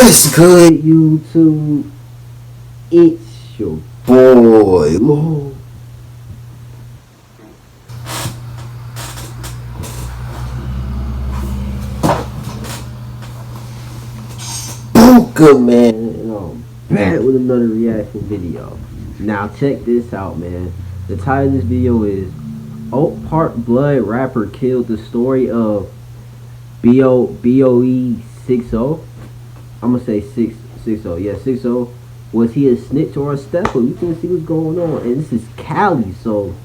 What's good, YouTube? It's your boy, Lord. Good man, and I'm back with another reaction video. Now check this out, man. The title of this video is Oak Park Blood Rapper Killed the Story of BOE Sixo. I'm gonna say Sixo. Yeah, Sixo. Was he a snitch or a stepper? You can see what's going on. And this is Cali, so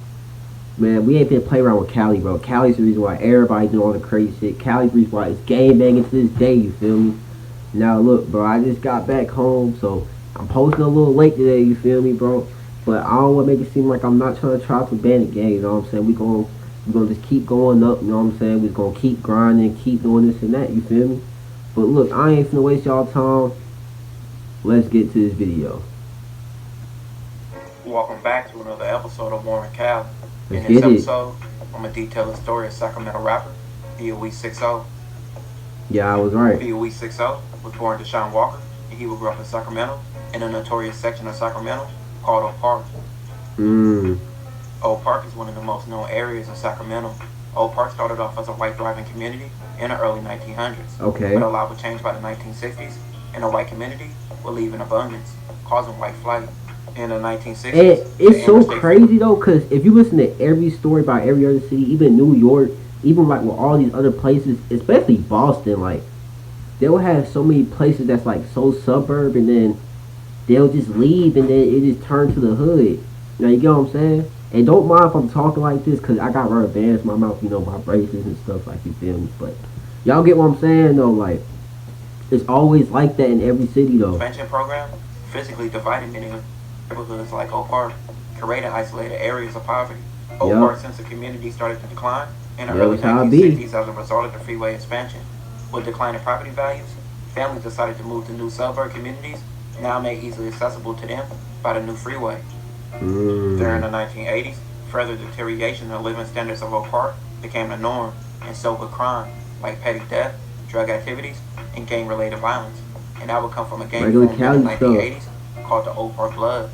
man, we ain't finna play around with Cali, bro. Cali's the reason why everybody doing all the crazy shit. Cali's the reason why it's game banging to this day, you feel me? Now look, bro, I just got back home, so I'm posting a little late today, you feel me, bro? But I don't want to make it seem like I'm not trying to try to ban the gang, you know what I'm saying? We're gonna just keep going up, you know what I'm saying? We're gonna keep grinding, keep doing this and that, you feel me? But look, I ain't finna waste y'all time. Let's get to this video. Welcome back to another episode of Warren Cal. Let's In this get it. episode, I'm gonna detail the story of Sacramento rapper BOE Sixo. Yeah, I was right. BOE Sixo was born to Sean Walker, and he grew up in Sacramento in a notorious section of Sacramento called Oak Park. Oak Park is one of the most known areas of Sacramento. Oak Park started off as a white thriving community in the early 1900s. Okay. But a lot would change by the 1960s, and the white community would leave in abundance, causing white flight. In the 1960s, And it's so crazy though, cause if you listen to every story about every other city, even New York, even like with all these other places, especially Boston, like they'll have so many places that's like so suburb, and then they'll just leave, and then it just turns to the hood. Now you get what I'm saying? And don't mind if I'm talking like this, cause I got rubber bands in my mouth, you know, my braces and stuff, like, you feel me? But y'all get what I'm saying though, like it's always like that in every city though. Expansion program physically divided many neighborhoods like Oak Park, creating isolated areas of poverty. Oak Park's sense of community started to decline in the early 1960s as a result of the freeway expansion. With declining property values, families decided to move to new suburb communities, now made easily accessible to them by the new freeway. During the 1980s, further deterioration in the living standards of Oak Park became the norm, and so would crime, like petty theft, drug activities, and gang-related violence. And that would come from a gang formed in the 1980s called the Oak Park Bloods.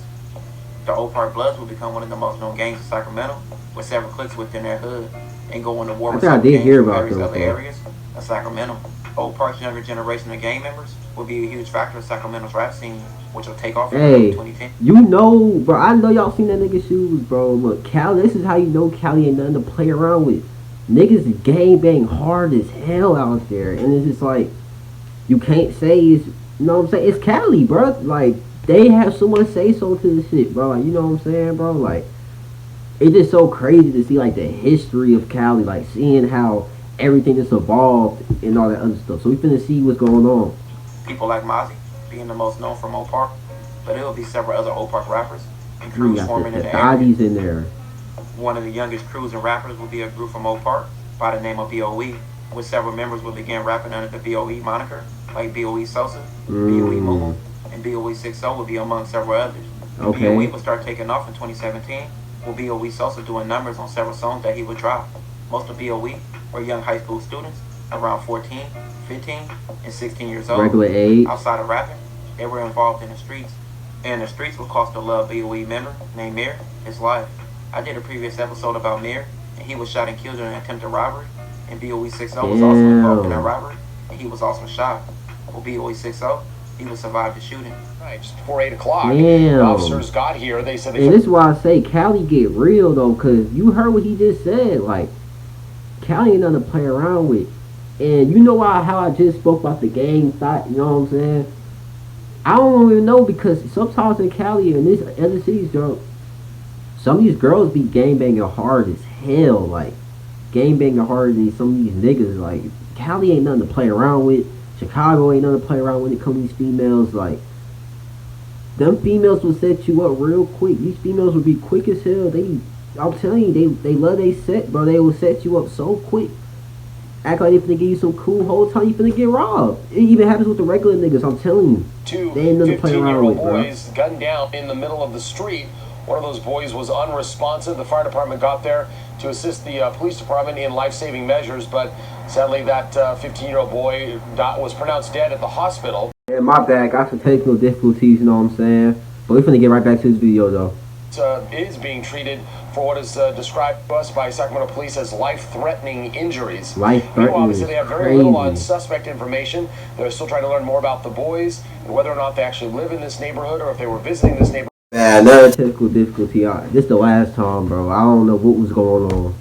The Oak Park Bloods would become one of the most known gangs in Sacramento, with several cliques within their hood, and go on to war with some gangs in various other areas of Sacramento. Oak Park's younger generation of gang members will be a huge factor in Sacramento's rap scene, which will take off in 2010. You know, bro, I know y'all seen that nigga shoes, bro. Look, Cali, this is how you know Cali ain't nothing to play around with. Niggas gang bang hard as hell out there, and it's just like, you can't say it's, you know what I'm saying? It's Cali, bro. Like, they have so much say so to this shit, bro. Like, you know what I'm saying, bro? Like, it's just so crazy to see, like, the history of Cali, like, seeing how everything just evolved and all that other stuff. So we finna see what's going on. People like Mozzie being the most known from Oak Park, but it will be several other Oak Park rappers and crews forming in the area. In there. One of the youngest crews and rappers will be a group from Oak Park by the name of BOE, with several members will begin rapping under the BOE moniker, like BOE Sosa, BOE Moo, and BOE Sixo will be among several others. BOE will start taking off in 2017, with BOE Sosa doing numbers on several songs that he would drop. Most of BOE were young high school students, around 14, 15, and 16 years old. Regular age. Outside of rapping, they were involved in the streets, and the streets would cost a loved BOE member named Mir his life. I did a previous episode about Mir, and he was shot and killed in an attempted robbery, and BOE Sixo was also involved in that robbery, and he was also shot. Well, BOE Sixo, he would survive the shooting. Right, just before 8 o'clock, officers got here. They said and this is why I say Cali get real though, cause you heard what he just said. Like, Cali ain't nothing to play around with. And you know how I just spoke about the gang side, you know what I'm saying? I don't even know, because sometimes in Cali and these other cities, bro, some of these girls be gang banging hard as hell. Like, gang banging harder than some of these niggas. Like, Cali ain't nothing to play around with. Chicago ain't nothing to play around when it comes to these females. Like, them females will set you up real quick. These females will be quick as hell. I'm telling you, they love they set, bro. They will set you up so quick. Act like they finna give you some cool whole time you finna get robbed. It even happens with the regular niggas, I'm telling you. Two they ain't nothing to play around with, bro. Boys gunned down in the middle of the street. One of those boys was unresponsive. The fire department got there to assist the police department in life-saving measures, but sadly that 15-year-old boy was pronounced dead at the hospital. And my bad, got some technical difficulties, you know what I'm saying? But we're finna get right back to this video, though. Is being treated for what is described to us by Sacramento police as life-threatening injuries. Life-threatening. Obviously, they have very little on suspect information. They're still trying to learn more about the boys and whether or not they actually live in this neighborhood or if they were visiting this neighborhood. Man, another technical difficulty. This the last time, bro. I don't know what was going on.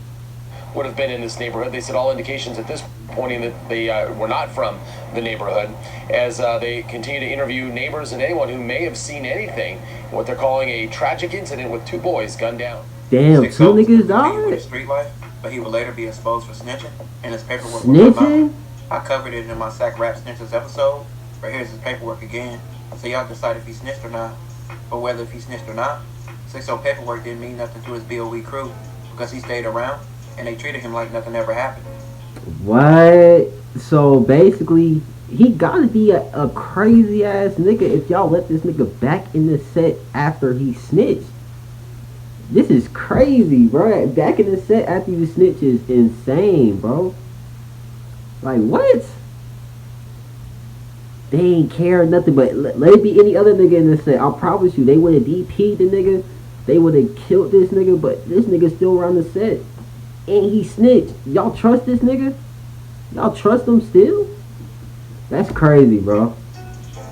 Would have been in this neighborhood. They said all indications at this point that they were not from the neighborhood, as they continue to interview neighbors and anyone who may have seen anything. What they're calling a tragic incident with 2 boys gunned down. Damn, 2 niggas died? With street life, but he would later be exposed for snitching, and his paperwork snitching? I covered it in my Sack Rap Snitches episode, but here's his paperwork again, so y'all decide if he snitched or not. But whether if he snitched or not, Sixo paperwork didn't mean nothing to his BOE crew, because he stayed around, and they treated him like nothing ever happened. What? So basically, he gotta be a crazy ass nigga if y'all let this nigga back in the set after he snitched. This is crazy, bro. Back in the set after you snitch is insane, bro. Like, what? They ain't care nothing, but let it be any other nigga in the set. I promise you, they would have DP'd the nigga. They would have killed this nigga, but this nigga still around the set. And he snitched. Y'all trust this nigga? Y'all trust him still? That's crazy, bro.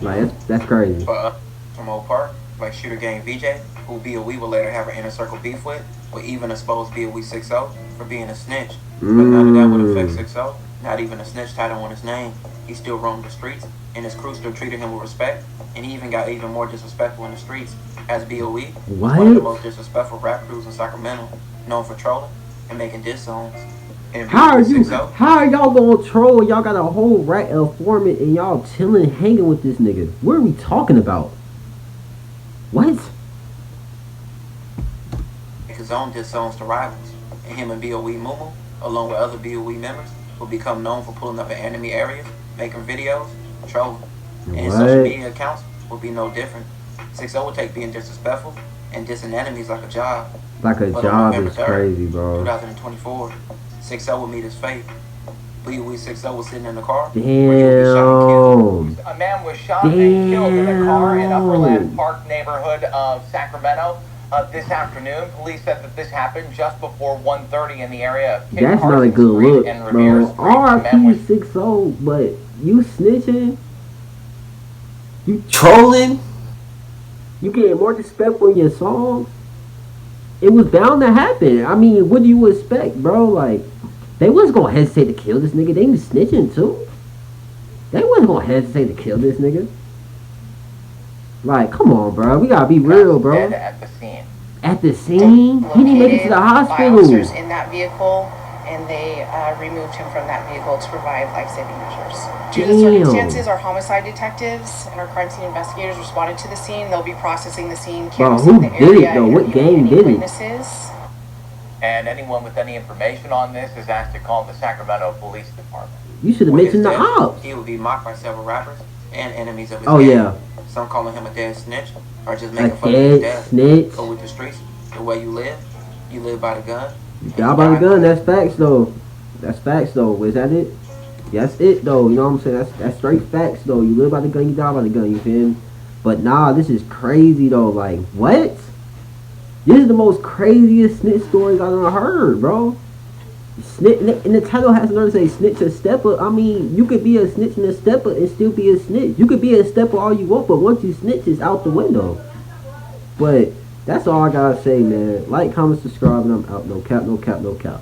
Like, that's crazy. From Old Park, like Shooter Gang VJ, who BOE will later have an inner circle beef with, will even expose BOE Sixo for being a snitch. But none of that would affect Sixo. Not even a snitch title on his name. He still roamed the streets, and his crew still treated him with respect, and he even got even more disrespectful in the streets as BOE. What? One of the most disrespectful rap crews in Sacramento, known for trolling and making diss songs. How are y'all gonna troll? Y'all got a whole rat informant and y'all chilling, hanging with this nigga. What are we talking about? What? Make his own diss songs to rivals, and him and BOE Mumu, along with other BOE members, will become known for pulling up in enemy areas, making videos, trolling. And his social media accounts will be no different. Sixo will take being disrespectful and dissing enemies like a job. Like a job is crazy, bro. 2024, Sixo will meet his fate. BOE Sixo was sitting in the car. Damn. A man was shot and killed in a car in Upperland Park neighborhood of Sacramento. This afternoon, police said that this happened just before 1:30 in the area of That's not a good look, bro. RP Sixo, but you snitching, you trolling, you getting more disrespectful in your songs. It was bound to happen. I mean, what do you expect, bro? Like, they wasn't gonna hesitate to kill this nigga. They was snitching too. They wasn't gonna hesitate to kill this nigga. Like, come on, bro. We gotta be real, bro. At the scene. At the scene? He didn't make it to the hospital. Officers in that vehicle, and they removed him from that vehicle to provide life-saving measures. Due to the circumstances, our homicide detectives and our crime scene investigators responded to the scene. They'll be processing the scene, canvassing the area. Who did it, though? What gang did it? And anyone with any information on this is asked to call the Sacramento Police Department. You should have mentioned the Opps. He would be mocked by several rappers and enemies of his gang. Yeah. Some calling him a dead snitch, or just making fun of his death. Snitch. But with the streets, the way you live by the gun. You die by the gun. That's facts, though. That's facts, though. Is that it? That's it, though. You know what I'm saying? That's straight facts, though. You live by the gun, you die by the gun. You feel me? But nah, this is crazy, though. Like, what? This is the most craziest snitch stories I've ever heard, bro. Snitch, and the title has another say snitch a stepper. I mean, you could be a snitch and a stepper and still be a snitch. You could be a stepper all you want, but once you snitch, it's out the window. But that's all I gotta say, man. Like, comment, subscribe, and I'm out. No cap, no cap, no cap.